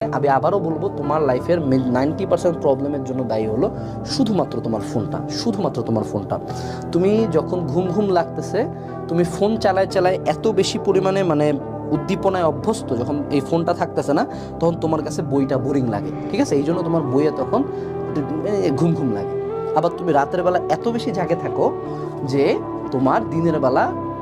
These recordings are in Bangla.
আমি আবারও বলবো, তোমার লাইফের 90% প্রবলেমের জন্য দায়ী হলো শুধুমাত্র তোমার ফোনটা। তুমি যখন ঘুম ঘুম লাগতেছে, তুমি ফোন চালায় এত বেশি পরিমাণে উদ্দীপনায় অভ্যস্ত, যখন এই ফোনটা থাকতেছে না তখন তোমার কাছে বইটা বোরিং লাগে, ঠিক আছে? এই জন্য তোমার বইয়ে তখন ঘুম ঘুম লাগে। আবার তুমি রাতের বেলা এত বেশি জাগে থাকো যে তোমার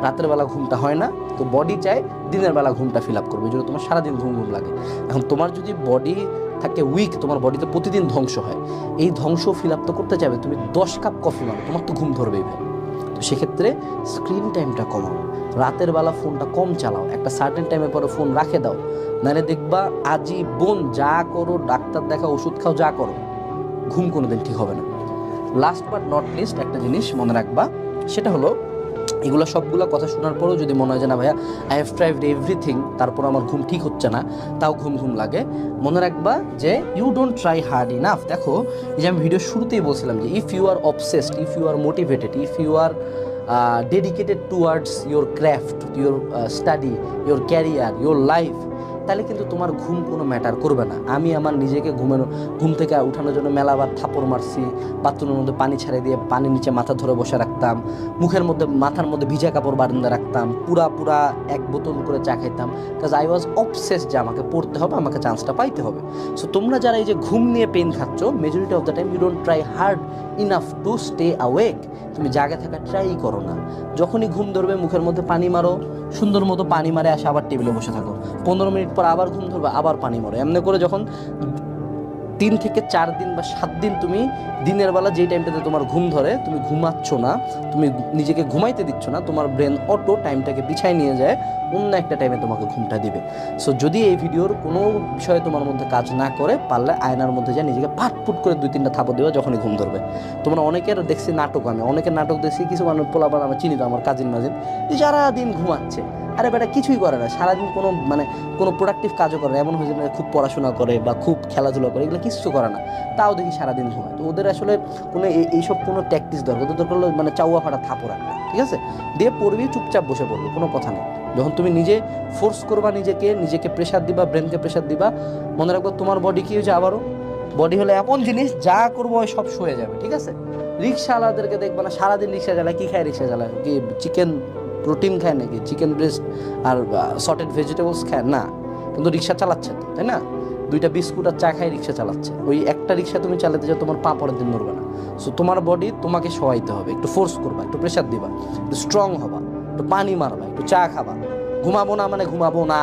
রাতের বেলা ঘুমটা হয় না, তো বডি চায় দিনের বেলা ঘুমটা ফিল আপ করবে, এই জন্য তোমার সারাদিন ঘুম ঘুম লাগে। এখন তোমার যদি বডি থাকে উইক, তোমার বডিতে প্রতিদিন ধ্বংস হয়, এই ধ্বংস ফিল আপ তো করতে চাইবে, তুমি 10 কাপ কফি মারো, তোমার তো ঘুম ধরবেই ভাই। তো সেক্ষেত্রে স্ক্রিন টাইমটা কমাও, রাতের বেলা ফোনটা কম চালাও, একটা সার্টেন টাইমের পরে ফোন রাখে দাও, নাহলে দেখবা আজীবন যা করো, ডাক্তার দেখা, ওষুধ খাও, যা করো, ঘুম কোনোদিন ঠিক হবে না। লাস্ট বাট নট লিস্ট একটা জিনিস মনে রাখবা, সেটা হলো এগুলো সবগুলো কথা শোনার পরেও যদি মনে হয় যে না ভাইয়া আই হ্যাভ ট্রাইড এভরিথিং, তারপর আমার ঘুম ঠিক হচ্ছে না, তাও ঘুম ঘুম লাগে, মনে রাখবা যে you don't try hard enough. দেখো, এই যে আমি ভিডিও শুরুতেই বলছিলাম যে if you are obsessed, if you are motivated, if you are dedicated towards your craft, your study, your career, your life, তাহলে কিন্তু তোমার ঘুম কোনো ম্যাটার করবে না। আমি আমার নিজেকে ঘুম থেকে উঠানোর জন্য মেলাবার থাপড় মারছি, বাথরুমের মধ্যে পানি ছেড়ে দিয়ে পানির নিচে মাথা ধরে বসে রাখতাম, মাথার মধ্যে ভিজা কাপড় বারান্দা রাখতাম, পুরা 1 বোতল করে চা খাইতাম, কাজ আই ওয়াজ অবসেস যে আমাকে পড়তে হবে, আমাকে চান্সটা পাইতে হবে। সো তোমরা যারা এই যে ঘুম নিয়ে পেন খাচ্ছ, majority of the time you don't try hard enough to stay awake. তুমি জাগে থাকা ট্রাই করো না। যখনই ঘুম ধরবে মুখের মধ্যে পানি মারো, সুন্দর মতো পানি মারে আসে আবার টেবিলে বসে থাকো, 15 মিনিট পর আবার ঘুম ধরবে, আবার পানি মারো। এমনি করে যখন 3 থেকে 4 দিন বা 7 দিন তুমি দিনের বেলা যেই টাইমটাতে তোমার ঘুম ধরে, তুমি ঘুমাচ্ছ না, তুমি নিজেকে ঘুমাইতে দিচ্ছ না, তোমার ব্রেন অটো টাইমটাকে পিছায় নিয়ে যায়, অন্য একটা টাইমে তোমাকে ঘুমটা দিবে। সো যদি এই ভিডিওর কোনো বিষয়ে তোমার মধ্যে কাজ না করে, পারলে আয়নার মধ্যে যায় নিজেকে পাটপুট করে 2-3টা থাপড় দেওয়া যখনই ঘুম ধরবে। তোমরা অনেকের দেখছি নাটক, আমি অনেকের নাটক দেখছি, কিছু মানুষ পোলাপান আমার চিনি তো, আমার কাজিন মাজিন, সারাদিন ঘুমাচ্ছে। আরে বেটা কিছুই করে না, সারাদিন কোনো প্রোডাক্টিভ কাজও করে না, এমন হয়েছে না খুব পড়াশোনা করে বা খুব খেলাধুলা করে, এগুলো কিছু করে না, তাও দেখি সারাদিন ঘুমায়। তো ওদের আসলে কোনো এইসব কোনো প্র্যাকটিস দরকার, ওদের দরকার হলো চাউয়া ফাটা থাপড় একটা, ঠিক আছে, দিয়ে পড়বি, চুপচাপ বসে পড়বি, কোনো কথা নেই। যখন তুমি নিজে ফোর্স করবা, নিজেকে প্রেশার দিবা, ব্রেনকে প্রেশার দিবা, মনে রাখবো তোমার বডি কি হয়েছে, আবারও বডি হলো এমন জিনিস, যা করবো ওই সব সয়ে যাবে, ঠিক আছে? রিক্সাওয়ালাদেরকে দেখবা না, সারাদিন রিক্সা চালায়, কি খায় রিক্সা চালায়? কি চিকেন প্রোটিন খায় নাকি? চিকেন ব্রেস্ট আর সটেড ভেজিটেবলস খায় না, কিন্তু রিক্সা চালাচ্ছে তো, তাই না? 2টা বিস্কুট আর চা খাই রিক্সা চালাচ্ছে। ওই একটা রিক্সা তুমি চালাতে যাও, তোমার পা পরের দিন নড়বে না। সো তোমার বডি তোমাকে সহাইতে হবে, একটু ফোর্স করবা, একটু প্রেশার দিবা, একটু স্ট্রং হবা, একটু পানি মারবা, একটু চা খাবা। ঘুমাবো না মানে ঘুমাবো না।